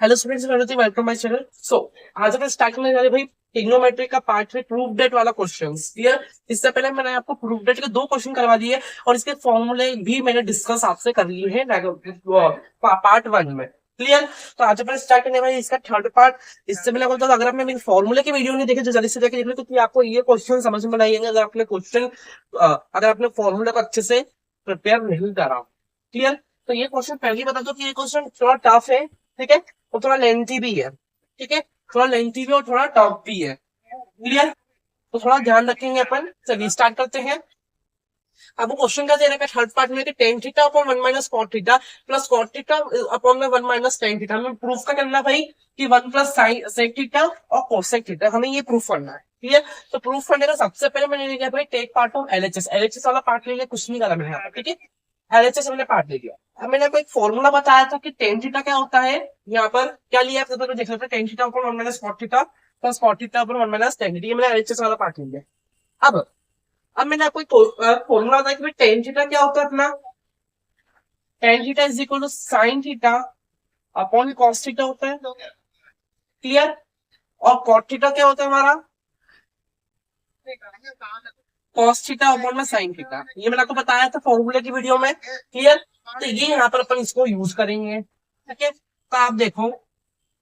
Hello students, welcome my channel. So आज अपन start करने जा रहे हैं भाई ट्रिग्नोमेट्री का पार्ट है, प्रूफ डेट वाला क्वेश्चंस। क्लियर। इससे पहले मैंने आपको प्रूफ डेट के दो क्वेश्चन करवा दिए और इसके फॉर्मूले भी मैंने डिस्कस आपसे कर लिए हैं पार्ट वन में। क्लियर। तो आज अपन स्टार्ट करने वाले इसका थर्ड पार्ट। इससे पहले बोलता अगर आपने मेरे फॉर्मूले की वीडियो नहीं देखी तो जल्दी से जाकर देख लो, क्योंकि आपको ये क्वेश्चन समझ में नहीं आएंगे अगर आपने फॉर्मूले को अच्छे से प्रिपेयर नहीं करा। क्लियर। तो ये क्वेश्चन पहले बता दो कि ये क्वेश्चन थोड़ा टफ है, ठीक है, और थोड़ा लेंथी भी है। ठीक है, थोड़ा लेंथी भी और थोड़ा टफ भी है। क्लियर। तो थोड़ा ध्यान रखेंगे अपन। चलिए स्टार्ट करते हैं। अब वो क्वेश्चन का दे रखा है थर्ड पार्ट में कि tan theta upon one minus cot theta plus cot theta upon में वन माइनस टेन थीटा। हमें प्रूफ का करना भाई कि वन प्लस सेक थीटा और कोसेक थीटा, हमें ये प्रूफ करना है। क्लियर। तो प्रूफ करने का सबसे पहले मैंने लिया भाई take part of LHS. LHS वाला पार्ट ले लिया, कुछ नहीं करा मैंने। ठीक है, एलएचएस मैंने पार्ट ले लिया। अब मैंने आपको एक फॉर्मूला बताया था कि टेन थीटा क्या होता है। यहाँ पर क्या लिया आपने तो देख सकते हैं, tan theta upon one minus cot theta plus cot theta upon one minus tan theta. ये मैंने एलएचएस वाला पार्ट ले लिया। अब मैंने आपको फॉर्मूला बताया कि टेन थीटा क्या होता है अपना। Tan theta is equal to sine theta upon cos theta होता है। क्लियर। और कॉट थीटा क्या होता है हमारा, कॉस थीटा अपॉन में साइन थीटा। ये मैंने आपको बताया था फॉर्मूले की वीडियो में। क्लियर। तो ये यहाँ पर अपन इसको यूज करेंगे। ठीक है, तो आप देखो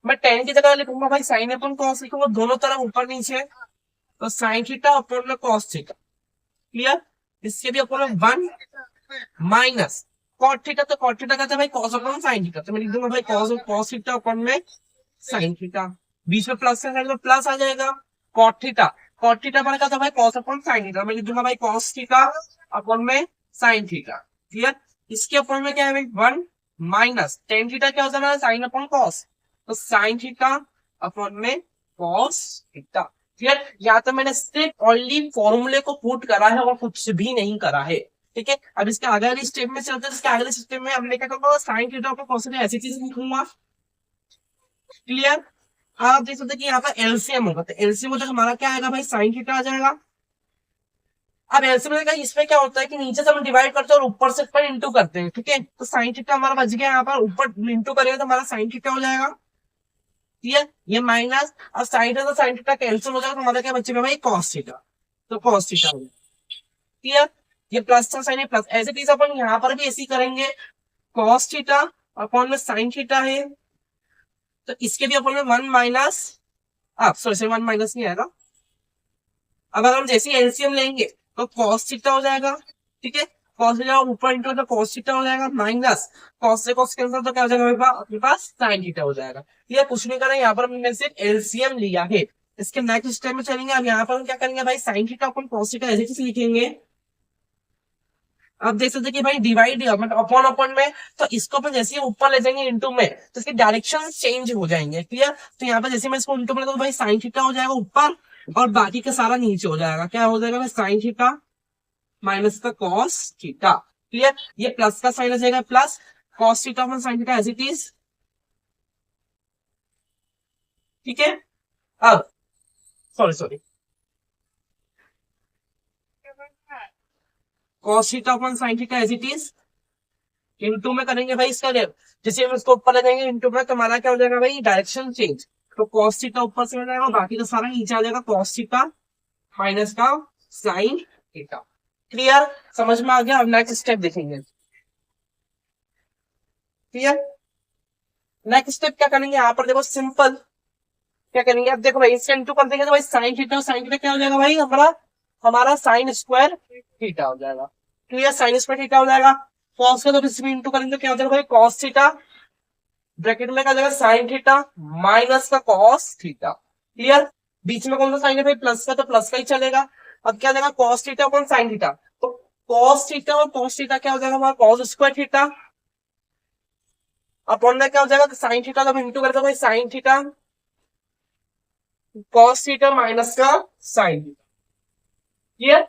मैं टेन की जगह लिखूंगा भाई साइन अपॉन कॉस लिखूंगा, दोनों तरफ ऊपर नीचे। तो साइन थीटा अपॉन में कॉस थीटा। क्लियर। इसके भी अपॉन में वन माइनस कॉट थीटा। तो कॉट थीटा कहते हैं भाई कॉस अपॉन साइन थीटा, तो मैं लिख दूंगा भाई कॉस थीटा अपॉन में साइन थीटा। बीच में प्लस से में प्लस आ जाएगा। कॉट थीटा, कॉट थीटा बनेगा तो भाई कॉस अपॉन साइन थीटा, मैं लिख दूंगा भाई कॉस थीटा अपॉन में साइन थीटा। क्लियर। इसके अपॉन में क्या है भाई वन माइनस टेन थीटा क्या होता है साइन अपॉन कॉस, तो साइन थीटा अपॉन में कॉस थीटा। क्लियर। यहाँ तो मैंने सिर्फ ओनली फॉर्मूले को पुट करा है और कुछ भी नहीं करा है। ठीक है, अब इसके आगे वाली स्टेप में चलते हैं। इसके आगे वाले स्टेप में हमने क्या करूंगा, sign theta upon cos theta ऐसी चीज लिखूंगा। क्लियर। आप देख सकते हैं कि यहाँ पर एलसीएम होगा, तो एलसीएम होता है हमारा क्या आएगा भाई साइन थीटा आ जाएगा। अब एलसीएम का इसमें क्या होता है कि नीचे से हम डिवाइड करते हैं और ऊपर से पर इंटू करते हैं। ठीक है, तो साइन थीटा हमारा बच गया, यहाँ पर ऊपर इंटू करेगा तो हमारा साइन थीटा हो जाएगा। ठीक, ये माइनस और साइन थीटा, तो साइन थीटा कैंसिल हो जाएगा, तो हमारा क्या बचेगा भाई कॉस थीटा। तो कॉस थीटा हो गया। क्लियर। ये प्लस था साइन प्लस, ऐसे चीज अपन यहाँ पर भी ऐसी करेंगे। कॉस थीटा अपॉन में साइन थीटा है, तो इसके भी अपॉन में वन माइनस, आप सॉरी वन माइनस नहीं आएगा। अब अगर हम जैसे एलसीएम लेंगे तो कॉस थीटा हो जाएगा। ठीक है, कॉस थीटा ऊपर इंटू तो कॉस थीटा हो जाएगा माइनस कॉस से कॉस कैंसिल, तो क्या हो जाएगा अपने पास साइन थीटा हो जाएगा। ये कुछ नहीं करें, यहाँ पर हमने सिर्फ एलसीएम लिया है। इसके नेक्स्ट स्टेप में चलेंगे। अब यहाँ पर हम क्या करेंगे भाई साइन थीटा अपन कॉस थीटा ऐसे चीज लिखेंगे। अब देख सकते कि भाई डिवाइड मतलब अपॉन अपॉन में, तो इसको अपन जैसे ही ऊपर ले जाएंगे इंटू में तो इसके डायरेक्शन चेंज हो जाएंगे। क्लियर। तो यहाँ पर जैसे मैं इसको इंटू में तो भाई साइन थीटा हो जाएगा ऊपर और बाकी का सारा नीचे हो जाएगा। क्या हो जाएगा भाई साइन थीटा माइनस का कॉस थीटा। क्लियर। ये प्लस का साइन आ जाएगा plus cos theta upon sine theta as it is. ठीक है। अब sorry cos theta upon sine theta as it is into में करेंगे भाई इसका जैसे हम इसको ऊपर ले जाएंगे इंटू में, तो हमारा क्या हो जाएगा भाई डायरेक्शन चेंज। तो कॉस थीटा ऊपर से हो जाएगा, बाकी तो सारा नीचे आ जाएगा कॉस थीटा माइनस का साइन थीटा। क्लियर, समझ में आ गया। अब नेक्स्ट स्टेप देखेंगे। क्लियर। नेक्स्ट स्टेप क्या करेंगे, यहाँ पर देखो सिंपल क्या करेंगे। अब देखो भाई इससे इंटू कर देंगे तो भाई साइन थीटा, साइन थीटा क्या हो जाएगा भाई हमारा हमारा साइन स्क्वायर थीटा हो जाएगा। क्लियर, साइन स्क्वायर थीटा हो जाएगा। कॉस का तो इसमें इंटू करेंगे तो क्या हो जाएगा भाई कॉस थीटा ब्रैकेट में क्या हो जाएगा साइन थीटा माइनस का कॉस थीटा। क्लियर। बीच में कौन सा साइन है भाई प्लस का, तो प्लस का ही चलेगा। अब क्या हो जाएगा cos theta upon sine theta, तो कॉस थीटा और कॉस थीटा क्या हो जाएगा हमारा कॉस स्क्वायर थीटा अपॉन में क्या हो जाएगा साइन थीटा, जब इंटू करते भाई sine theta cos theta minus का साइन थीटा। क्लियर,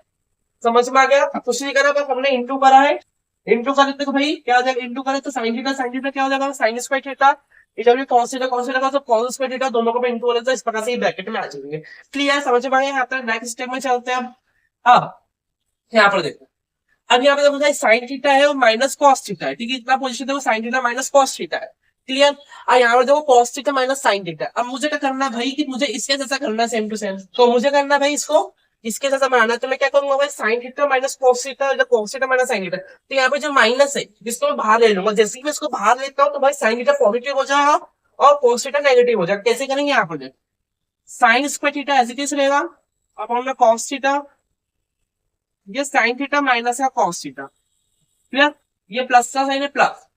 समझ में आ गया। अब कुछ नहीं करा, बस हमने इंटू करा है। इंटू कर देते तो भाई क्या हो जाएगा इंटू करे तो साइन थीटा क्या हो जाएगा साइन स्क्वायर थीटा। इधर कॉस थीटा का तो कॉस स्क्वायर थीटा, दोनों को इंटू करें तो इस प्रकार से ब्रैकेट में आ जाएंगे। क्लियर, समझ में आ गया। यहाँ पर नेक्स्ट स्टेप में चलते हैं। अब यहाँ पर देखो, अब यहाँ पे देखो साइन थीटा है और माइनस कॉस थीटा है। ठीक है, इतना पोजीशन देखो sign theta minus cos theta है। क्लियर। और यहाँ पर देखो cos theta minus sine theta. अब मुझे क्या करना है भाई कि मुझे इसके जैसा करना है सेम टू सेम, तो मुझे करना है भाई इसको इसके जैसा बनाना है। तो मैं क्या करूंगा भाई sine theta minus cos theta, cos theta minus sine theta. तो यहाँ पे जो माइनस है जिसको मैं बाहर ले लूंगा, जैसे ही मैं इसको बाहर लेता हूँ तो भाई साइन थीटा पॉजिटिव हो जाएगा और cos थीटा नेगेटिव हो जाएगा। कैसे करेंगे यहाँ पर, sine square theta as it is रहेगा अपॉन में cos थीटा, ये साइन थीटा माइनस है cos थीटा। क्लियर, ये प्लस का साइन है plus,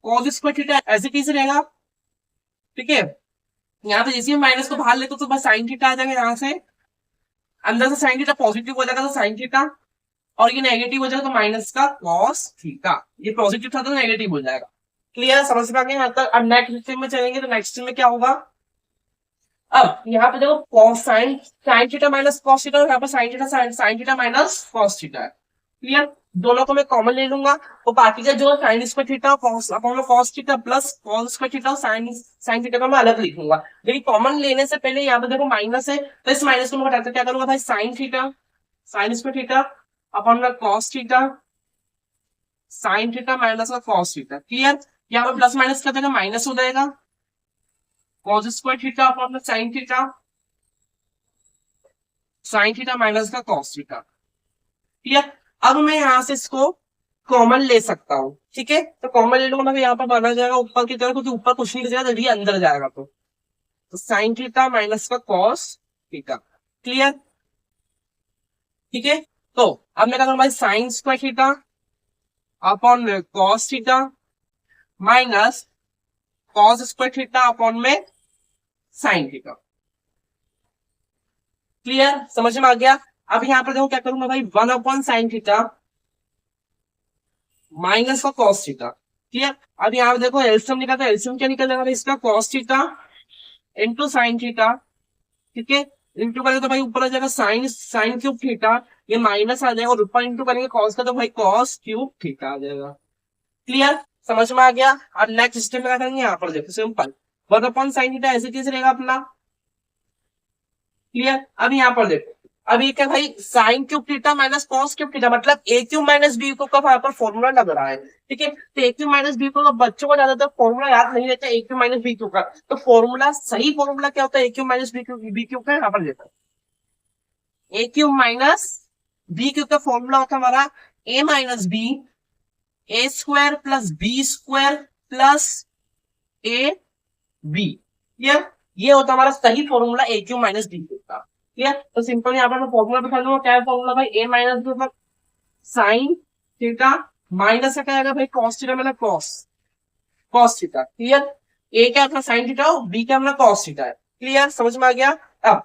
cos square theta as it is रहेगा। ठीक है, यहाँ पे जैसे ही माइनस को बाहर लेते तो बस साइन थीटा आ जाएगा, यहाँ से अंदर से साइन थीटा पॉजिटिव हो जाएगा तो साइन थीटा, और ये नेगेटिव हो जाएगा तो माइनस का cos थीटा। ये पॉजिटिव था तो नेगेटिव हो जाएगा। क्लियर, समझ में आ गया यहाँ तक। अब नेक्स्ट में चलेंगे तो नेक्स्ट में क्या होगा, अब यहाँ पे देखो cos sine sine theta minus cos theta, यहाँ पे sine theta sine theta minus cos theta है। क्लियर, दोनों को मैं कॉमन ले लूंगा तो बाकी का जो sign square theta cos upon cos theta plus cos square theta sine sine theta का मैं अलग लिखूंगा। लेकिन कॉमन लेने से पहले यहाँ पे देखो माइनस है तो इस माइनस को मैं हटाकर क्या करूंगा भाई sine theta sign square theta upon cos theta sine theta minus का cos थीटा। क्लियर, यहाँ पे प्लस माइनस कर देगा माइनस हो जाएगा, cos square theta upon sine theta sine theta minus का cos थीटा। क्लियर, अब मैं यहां से इसको कॉमन ले सकता हूं। ठीक है, तो कॉमन ले लूंगा, यहाँ पर बना जाएगा ऊपर की तरफ, क्योंकि ऊपर कुछ नहीं बचेगा जब ये अंदर जाएगा तो साइन थीटा माइनस का cos थीटा। क्लियर, ठीक है, तो अब मैं क्या करूंगा भाई sine square theta upon cos theta minus cos square theta upon में साइन थीटा। क्लियर, समझ में आ गया। अब यहाँ पर देखो क्या करूंगा भाई 1 अपॉन साइन थीटा माइनस का cos थीटा। क्लियर, अब यहाँ पे देखो एलसीएम निकालता है, एलसीएम क्या निकल जाएगा इसका cos theta into sine theta. ठीक है, इंटू करेंगे तो भाई ऊपर आ जाएगा साइन साइन क्यूब थीटा, ये माइनस आ जाएगा, और ऊपर इंटू करेंगे cos का तो भाई cos क्यूब थीटा आ जाएगा। क्लियर, समझ में आ गया। अब नेक्स्ट स्टेप में क्या करेंगे, यहाँ पर देखो सिंपल 1 अपॉन साइन थीटा ऐसे कैसे रहेगा अपना। क्लियर, अब यहाँ पर देखो अब ये क्या भाई sign cube theta minus cos cube theta, मतलब ए क्यूब माइनस बी क्यूब का यहाँ पर फॉर्मूला लग रहा है। ठीक है, तो A cube minus B cube का बच्चों को ज्यादातर फॉर्मूला याद नहीं रहता A cube minus B cube का, तो फॉर्मूला सही फॉर्मूला क्या होता है A cube minus B cube का, यहाँ पर देखो A cube minus B cube का फॉर्मूला होता है हमारा A minus B A square plus B square plus A B. ये होता है हमारा सही formula A cube minus B cube का। ठीक है, तो सिंपल यहाँ पर मैं फॉर्मूला दिखा दूंगा, क्या है फॉर्मूला भाई ए माइनस बी मतलब साइन थीटा माइनस क्या आएगा भाई cos थीटा मतलब cos थीटा। क्लियर, ए क्या अपना साइन थीटा हो, बी क्या अपना cos थीटा है। क्लियर, समझ में आ गया। अब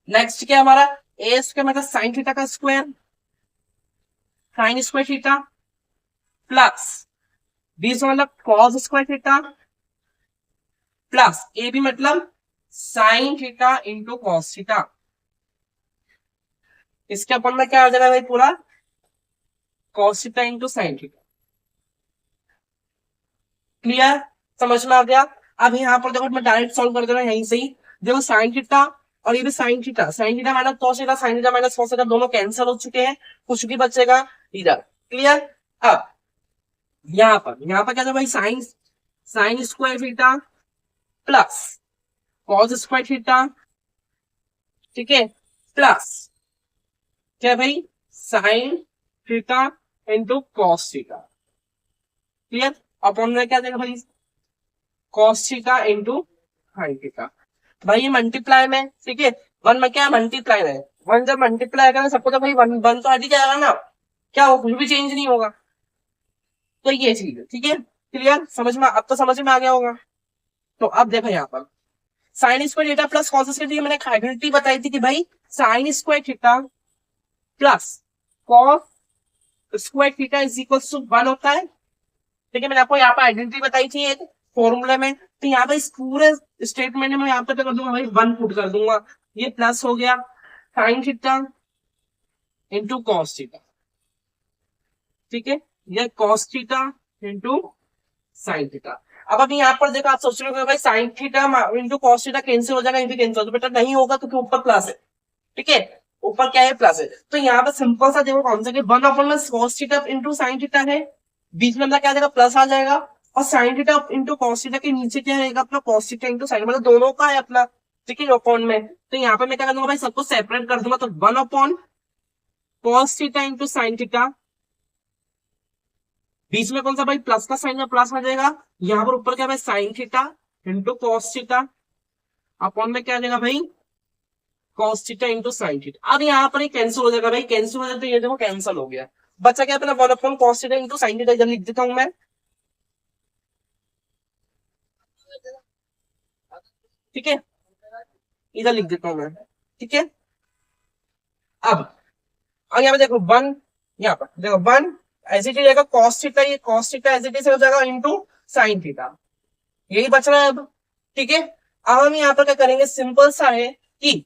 नेक्स्ट क्या हमारा ए स्क्वायर मतलब साइन थीटा का square sine square theta plus B मतलब cos square theta plus A B मतलब sine theta into cos theta. इसके अपन में क्या आ जाएगा भाई पूरा cos theta into sine theta. Clear, समझ में आ गया। अब यहाँ पर देखो मैं डायरेक्ट सॉल्व कर दे रहा हूँ यहीं से ही। देखो साइन थीटा और ये भी sign theta minus cos theta sine theta minus cos theta दोनों कैंसिल हो चुके हैं, कुछ भी बचेगा इधर। क्लियर, अब यहाँ पर क्या था भाई sine sine square theta plus cos square theta. ठीक है, प्लस क्या भाई sine theta into cos theta. Clear, upon में क्या देगा भाई cos theta into sine theta. भाई ये मल्टीप्लाई में, ठीक है, वन में क्या मल्टीप्लाई में, वन जब मल्टीप्लाई करें सबको तो भाई वन वन तो हट ही जाएगा ना, क्या हो कुछ भी चेंज नहीं होगा, तो ये चीज है। ठीक है, क्लियर, समझ में अब तो समझ में आ गया होगा। तो अब देखो यहाँ पर sine square theta plus cos square theta, मैंने आइडेंटिटी बताई थी कि भाई sine square theta plus cos square theta is equal to 1 होता है। ठीक है, मैंने आपको यहाँ पर आइडेंटिटी बताई थी एक फॉर्मूला में, तो यहाँ पे इस पूरे स्टेटमेंट में यहाँ पे कर दूंगा भाई 1 पुट कर दूंगा, ये प्लस हो गया sign theta into cos theta. ठीक है, ये cos theta into sine theta. अब अभी यहाँ पर देखो आप सोच रहे हो भाई sine theta into cos theta cancel हो जाएगा, इनकी कैंसिल, तो बेटा नहीं होगा क्योंकि ऊपर प्लस है। ठीक है, ऊपर क्या है प्लस है, तो यहाँ पे सिंपल सा देखो कौन सा 1 upon cos theta into sine theta है, बीच में क्या आ जाएगा प्लस आ जाएगा, और sign theta into cos theta के नीचे क्या रहेगा अपना कॉस थीटा इंटू साइन, मतलब दोनों का है अपना, ठीक है, अपॉन में। तो यहाँ पे मैं क्या करूंगा भाई, सबको सेपरेट कर दूंगा, तो 1 upon cos theta into sine theta, बीच में कौन सा भाई प्लस का साइन में प्लस आ जाएगा, यहाँ पर ऊपर क्या भाई sine theta into cos theta, upon में क्या आ जाएगा भाई cos theta into sine theta. अब यहाँ पर कैंसिल हो जाएगा भाई, कैंसिल हो जाए तो ये देखो कैंसिल हो गया, बचा क्या अपना 1 upon cos theta into sine theta, इधर लिख देता हूं मैं, ठीक है, इधर लिख देता हूं मैं, ठीक है। अब यहाँ पे देखो 1, यहाँ पर देखो 1 ऐसे ही रहेगा कॉस थीटा, ये कॉस थीटा ऐसे कैसे हो जाएगा इंटू साइन थीटा, यही बच रहा है अब, ठीक है। अब हम यहाँ पर क्या करेंगे, सिंपल सा है कि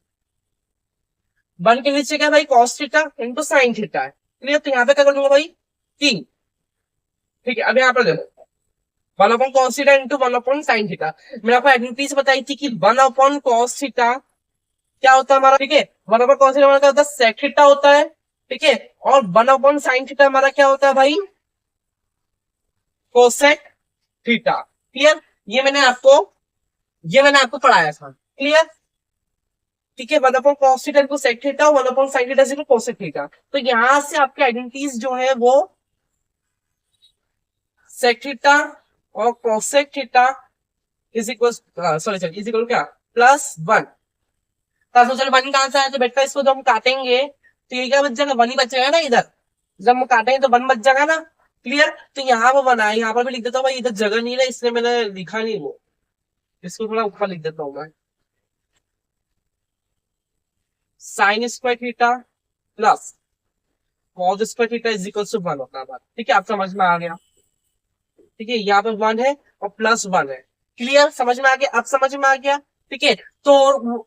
1 के नीचे क्या भाई cos theta into sine theta है, क्लियर। तो यहाँ पे क्या कर दूंगा भाई 3, ठीक है। अब यहाँ पर देखो 1 upon cos theta into 1 upon sine theta, मैंने आपको आइडेंटिटीज बताई थी कि 1 अपॉन कॉस थीटा क्या होता है हमारा, ठीक है, 1 अपॉन कॉस थीटा हमारा क्या होता है सेक थीटा होता है, ठीक है, और 1 अपॉन साइन थीटा हमारा क्या होता है भाई कोसेक थीटा, क्लियर। ये मैंने आपको पढ़ाया था, क्लियर, ठीक है। 1 upon cos theta equal sec theta, 1 upon sine theta equal cosec theta. तो यहां से आपके आइडेंटिटीज जो है वो सेक थीटा और cosec theta is equal, sorry is equal क्या +1, तो चलो 1 कहां से आया, तो बेटा इसको जब हम काटेंगे तो ये क्या बच जाएगा 1 ही बचेगा ना इधर, जब हम काटेंगे तो 1 बच जाएगा ना, क्लियर। तो यहाँ पर बना है, यहाँ पर भी लिख देता हूँ भाई, इधर जगह नहीं है इसलिए मैंने लिखा नहीं वो, इसको थोड़ा ऊपर लिख देता हूँ मैं, sine square theta plus cos square theta is equal to 1 होता है बात, ठीक है, आप समझ में आ गया, ठीक है, यहाँ पे 1 है और +1 है, क्लियर, समझ में आ गया, अब समझ में आ गया, ठीक है। तो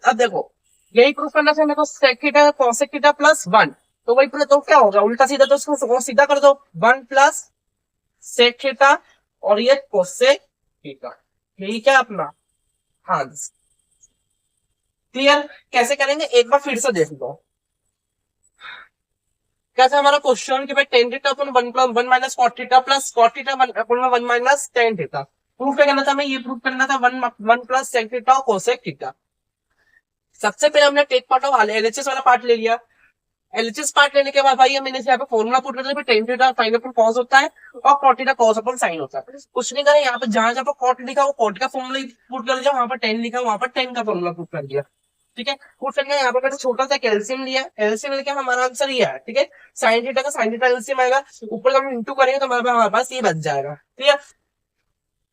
अब देखो यही प्रूफ करना था मेरे को, सेक थीटा कोसेक थीटा +1, तो वही पूरा, तो क्या होगा उल्टा सीधा, तो उसको सीधा कर दो 1 प्लस सेक थीटा और ये कोसेक थीटा, यही क्या अपना हाँ, क्लियर। कैसे करेंगे एक बार फिर से देख लो, कैसे हमारा क्वेश्चन कि भाई टेन थीटा अपन 1 minus cot theta plus cot theta अपन 1 माइनस टेन थीटा, प्रूफ क्या करना था हमें, ये प्रूफ करना था 1 प्लस सेक थीटा और कोसेक थीटा। सबसे पहले हमने टेक पार्ट ऑफ एलएचएस वाला पार्ट ले लिया, एलएचएस पार्ट लेने के बाद भाई मैंने यहाँ पे फॉर्मूला पुट कर दिया, टेन थीटा साइन अपन कॉस होता है और कॉट थीटा कॉस अपन साइन होता है, कुछ नहीं करें, यहाँ पे जहां जहां पर कॉट लिखा वो कॉट का फॉर्मूला पुट कर दिया, वहां पर टेन लिखा वहां पर टेन का फॉर्मूला पुट कर दिया, ठीक है। पुट करके यहाँ पर मैंने छोटा सा कैल्सियम लिया, एलसीएम लेके हमारा आंसर ये है, ठीक है, साइन थीटा का साइन थीटा एलसीएम आएगा, ऊपर जब हम इंटू करेंगे तो हमारे पास ये बच जाएगा, ठीक है।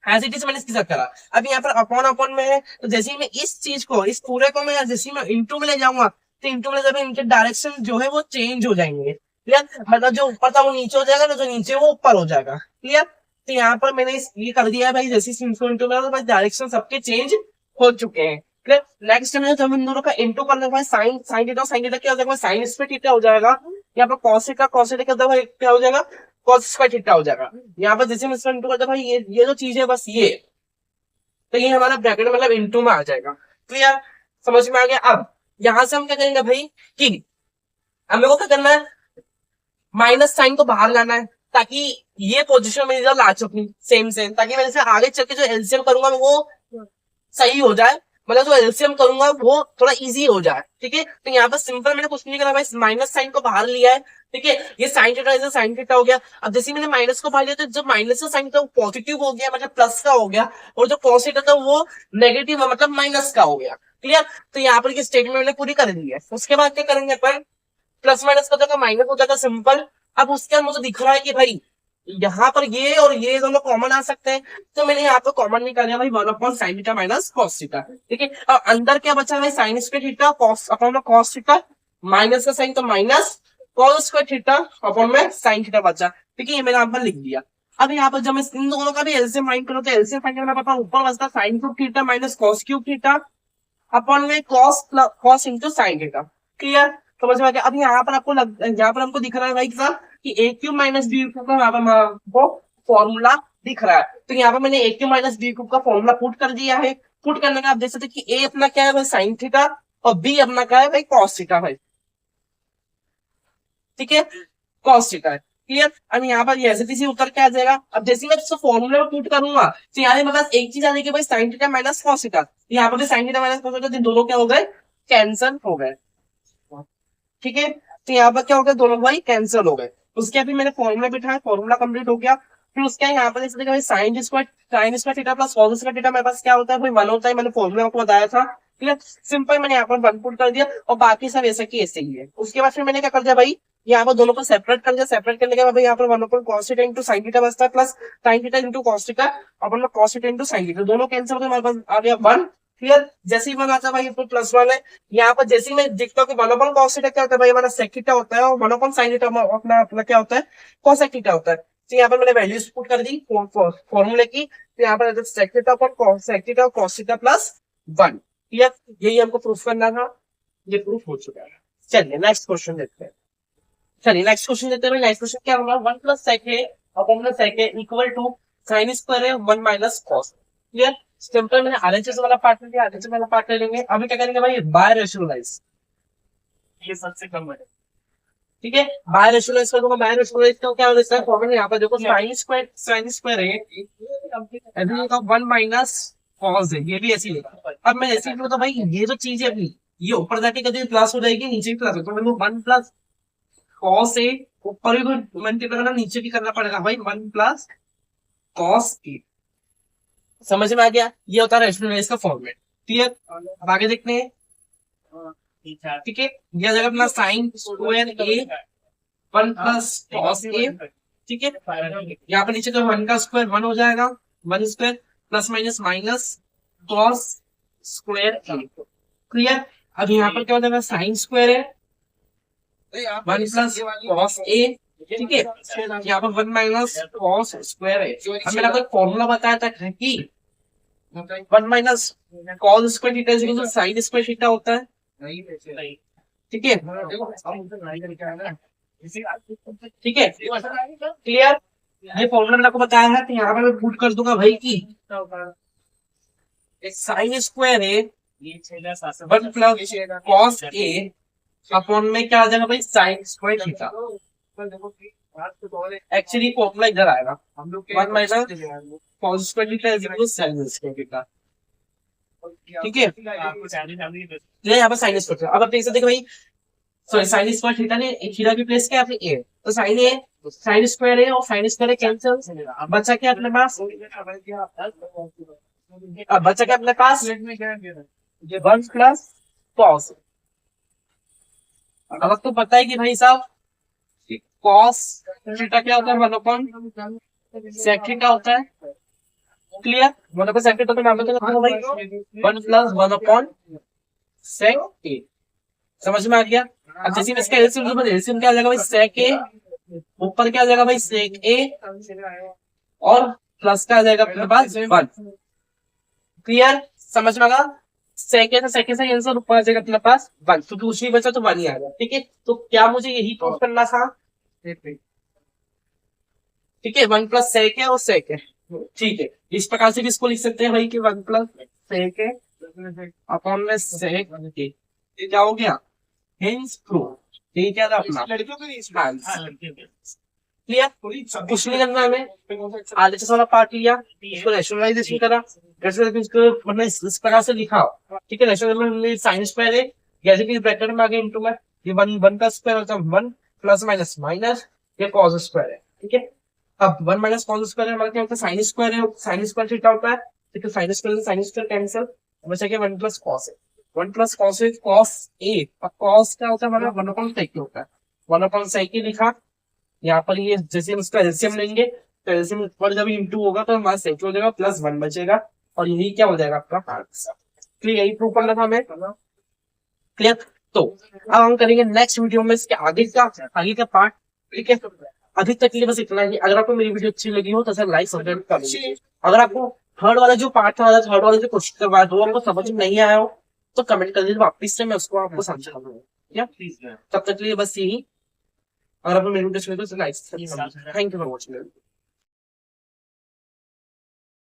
एज इट इज मैंने इसके साथ करा, अब यहाँ पर अपॉन अपॉन में है, तो जैसे ही मैं इस चीज को इस पूरे को मैं जैसे ही मैं इंटू में ले जाऊंगा, तो इंटू में जब इनके डायरेक्शन जो है वो चेंज हो जाएंगे, क्लियर, मतलब जो ऊपर था वो नीचे हो जाएगा ना, जो नीचे वो ऊपर हो जाएगा, क्लियर। तो यहाँ पर मैंने ये कर दिया है भाई, जैसे इंटू में तो डायरेक्शन सबके चेंज हो चुके हैं, क्लियर। नेक्स्ट में जब इन दोनों का इंटू कर लेंगे साइन साइन थीटा क्या हो जाएगा, साइन स्क्वायर थीटा हो जाएगा, यहाँ पर कॉस थीटा क्या हो जाएगा कॉस स्क्वायर थीटा हो जाएगा, यहाँ पर जैसे मैं इसमें इंटू करता भाई ये जो चीज है बस ये, तो ये हमारा ब्रैकेट मतलब इंटू में आ जाएगा, क्लियर, समझ में आ गया। अब यहां से हम क्या करेंगे भाई कि हमें को क्या करना है, माइनस साइन को बाहर लाना है, ताकि ये पोजीशन मेरी ला चुकी सेम सेम, ताकि मैं इसे आगे चल के जो एलसीएम करूंगा वो सही हो जाए, मतलब जो एलसीएम करूंगा वो थोड़ा इजी हो जाए, ठीक है। तो यहाँ पर सिंपल मैंने कुछ नहीं करा भाई, माइनस साइन को बाहर लिया है, ठीक है, ये साइन थीटा इधर साइन थीटा हो गया। अब जैसे मैंने माइनस को बाहर लिया तो जो माइनस का साइन था वो पॉजिटिव हो गया, मतलब प्लस का हो गया, और जो कॉस थीटा था वो नेगेटिव मतलब माइनस का हो गया, क्लियर। तो यहाँ पर ये स्टेटमेंट मैंने पूरी कर दी है, उसके बाद क्या करेंगे अपन, प्लस माइनस का जगह माइनस हो जाएगा सिंपल। अब उसके बाद मुझे दिख रहा है कि भाई यहाँ पर ये और ये दोनों कॉमन आ सकते हैं, तो मैंने यहाँ पर कॉमन निकाला भाई 1 upon sine theta minus cos theta, ठीक है। और अंदर क्या बचा भाई sine square theta cos upon cos theta, minus का साइन तो minus cos square theta upon में साइन थीटा बचा, ठीक है, ये मैंने यहाँ पर लिख दिया। अब यहाँ पर जब मैं इन दोनों का भी एलसीएम फाइंड करूँ तो एलसीएम फाइंड करना पड़ता है, ऊपर बचता sine cube theta minus cos cube theta upon में cos into sine theta, clear, समझ में आ गया। अब यहाँ पर यहाँ पर हमको दिख रहा है भाई साहब कि ए क्यूब माइनस बी क्यूब का यहाँ पर वो फॉर्मूला दिख रहा है, तो यहाँ पर मैंने ए क्यूब माइनस बी क्यूब का फॉर्मूला पुट कर दिया है। पुट करने का आप देख सकते कि ए अपना क्या है भाई साइन थीटा और बी अपना क्या है भाई कॉस थीटा भाई, ठीक है, कॉस थीटा है। क्लियर। अब यहाँ पर ये ऐसे उत्तर क्या आ जाएगा। अब जैसे मैं इसको फॉर्मूला में पुट करूंगा तो यहाँ मेरे पास एक चीज आ जाएगी भाई sine theta minus cos theta. यहाँ पर भी sign theta minus cos theta दोनों क्या हो गए, कैंसल हो गए। ठीक है, तो यहाँ पर क्या हो गया, दोनों भाई कैंसिल हो गए। उसके बाद मैंने फॉर्मूला बिठाया, फॉर्मूला कंप्लीट हो गया। फिर उसके यहाँ पर जैसे देखा sign square theta plus cos square theta मेरे पास क्या होता है भाई, 1 होता है। मैंने फॉर्मूला आपको बताया था। क्लियर, सिंपल मैंने यहाँ पर 1 पुट कर दिया और बाकी सब ऐसा की ऐसे ही है। उसके बाद फिर मैंने क्या कर दिया भाई, यहाँ पर दोनों को सेपरेट कर दिया। सेपरेट करने के बाद यहाँ पर 1 cos theta into sine theta बचता है plus sign theta into cos theta और cos theta into sine theta, दोनों कैंसिल हो गए, हमारे पास आ गया 1। क्लियर, जैसे ही 1 आता है भाई तो +1 है। यहाँ पर जैसे ही मैं देखता हूँ कि 1 cos थीटा क्या होता है भाई, हमारा sec थीटा होता है और 1 sin थीटा अपना क्या होता है, cos थीटा होता है। तो यहाँ पर मैंने वैल्यूज पुट कर दी फॉर्मूले की। तो यहाँ पर sec थीटा और cos थीटा +1। क्लियर, यही हमको प्रूफ करना था, ये प्रूफ हो चुका है। चलिए नेक्स्ट क्वेश्चन देखते हैं। नेक्स्ट क्वेश्चन क्या होगा, 1 + sec है अपॉन sec है इक्वल टू sin स्क्वायर है 1 - cos। क्लियर, सिंपल मैंने RHS वाला पार्ट ले लिया, RHS वाला पार्ट ले लेंगे। अभी क्या करेंगे भाई, बाय रेशनलाइज, ये सबसे कम है। ठीक है, बाय रेशनलाइज कर दूंगा। बाय रेशनलाइज का क्या होता है फॉर्मूला, यहाँ पर देखो sin स्क्वायर है अभी का 1 - cos है, ये भी ऐसे ही लिखा। अब मैं ऐसे ही तो भाई ये जो चीज है अपनी, ये ऊपर जाके कभी प्लस हो जाएगी, नीचे भी प्लस हो, तो मेरे को 1 + cos ए ऊपर भी मल्टीप्लाई करना, नीचे भी करना पड़ेगा भाई 1 + cos ए। समझ में आ गया, ये होता है रेशनलाइज का फॉर्मेट। क्लियर, अब आगे देखते हैं। ठीक है, यह जगह अपना साइन स्क्वायर ए 1 + cos ए। ठीक है, यहाँ पर नीचे तो 1 का स्क्वायर 1 हो जाएगा, 1 स्क्वायर + cos स्क्वायर ए। क्लियर, अब यहाँ पर क्या हो जाएगा, साइन स्क्वायर है 1 + cos ए। ठीक है, यहाँ पर 1 - cos स्क्वायर है। अब मैंने आपको फॉर्मूला बताया था कि 1 - cos square theta equal to sin square theta होता है। ठीक है, ठीक है, क्लियर, ये फॉर्मूला मैंने आपको बताया है। तो यहाँ पर मैं पुट कर दूंगा भाई की sin स्क्वायर है 1 + cos ए अपॉन में क्या आ जाएगा भाई, sin square theta. Actually formula इधर आएगा, 1 - cos square theta equal to sin square theta. ठीक है, यहाँ पर साइन स्क्वायर। अब आप देख सकते भाई, सॉरी साइन स्क्वायर थीटा ने थीटा की प्लेस क्या है, ए, तो साइन ए साइन स्क्वायर है और साइन स्क्वायर कैंसिल, बचा क्या अपने पास, अब बचा क्या अपने पास 1 + cos। अब आपको पता है कि भाई साहब cos थीटा क्या होता है, 1 sec थीटा होता है। क्लियर, 1 sec थीटा तो नाम भाई 1 + 1 sec ए। समझ में आ गया। अब जैसे मैं इसका एलसीएम क्या आ जाएगा भाई, sec ए ऊपर क्या आ जाएगा भाई, sec ए और प्लस का आ जाएगा अपने पास 1। क्लियर, समझ में आ गया। sec ए से आंसर ऊपर आ जाएगा अपने पास 1, क्योंकि कुछ नहीं बचा तो 1 ही आ गया। ठीक है, तो क्या मुझे यही प्रूफ करना था। ठीक है, 1 + sec है और sec है। ठीक है, इस प्रकार से भी इसको लिख सकते हैं भाई कि 1 + sec है अपॉन में sec ए। ये क्या हो गया, हेंस प्रूफ। ये क्या था अपना क्लियर, कुछ नहीं करना हमें। RHS वाला पार्ट लिया, इसको रेशनलाइजेशन करा, मतलब इस प्रकार से लिखा। ठीक है, रेशनलाइजेशन साइन स्क्वायर है, जैसे कि ब्रैकेट में आ गया इनटू में, ये 1 का स्क्वायर होता है 1 + माइनस ये cos स्क्वायर है। ठीक है, अब 1 - cos स्क्वायर हमारा क्या होता है, साइन स्क्वायर है, साइन स्क्वायर थीटा होता है। ठीक है, साइन स्क्वायर कैंसिल, बचा क्या 1 + cos है। 1 + cos है cos ए, और cos क्या होता है हमारा 1 / sec होता है, 1 / sec लिखा। यहाँ पर ये जैसे हम इसका एलसीएम लेंगे तो एलसीएम ऊपर जब इंटू होगा तो हमारा sec हो जाएगा +1 बचेगा और यही क्या हो जाएगा आपका आंसर। क्लियर, यही प्रूव करना था हमें। क्लियर, तो अब हम करेंगे नेक्स्ट वीडियो में इसके आगे का पार्ट। ठीक है, अभी तक के लिए बस इतना ही। अगर आपको मेरी वीडियो अच्छी लगी हो तो सर लाइक सब्सक्राइब कर लीजिए। अगर आपको थर्ड वाला जो पार्ट था, थर्ड वाले जो क्वेश्चन करवाया वो आपको समझ में नहीं आया हो तो कमेंट कर दीजिए, वापिस से मैं उसको आपको समझा दूंगा। तब तक के लिए बस यही। अगर आपको मेरी वीडियो अच्छी लगी तो like, thank you for watching.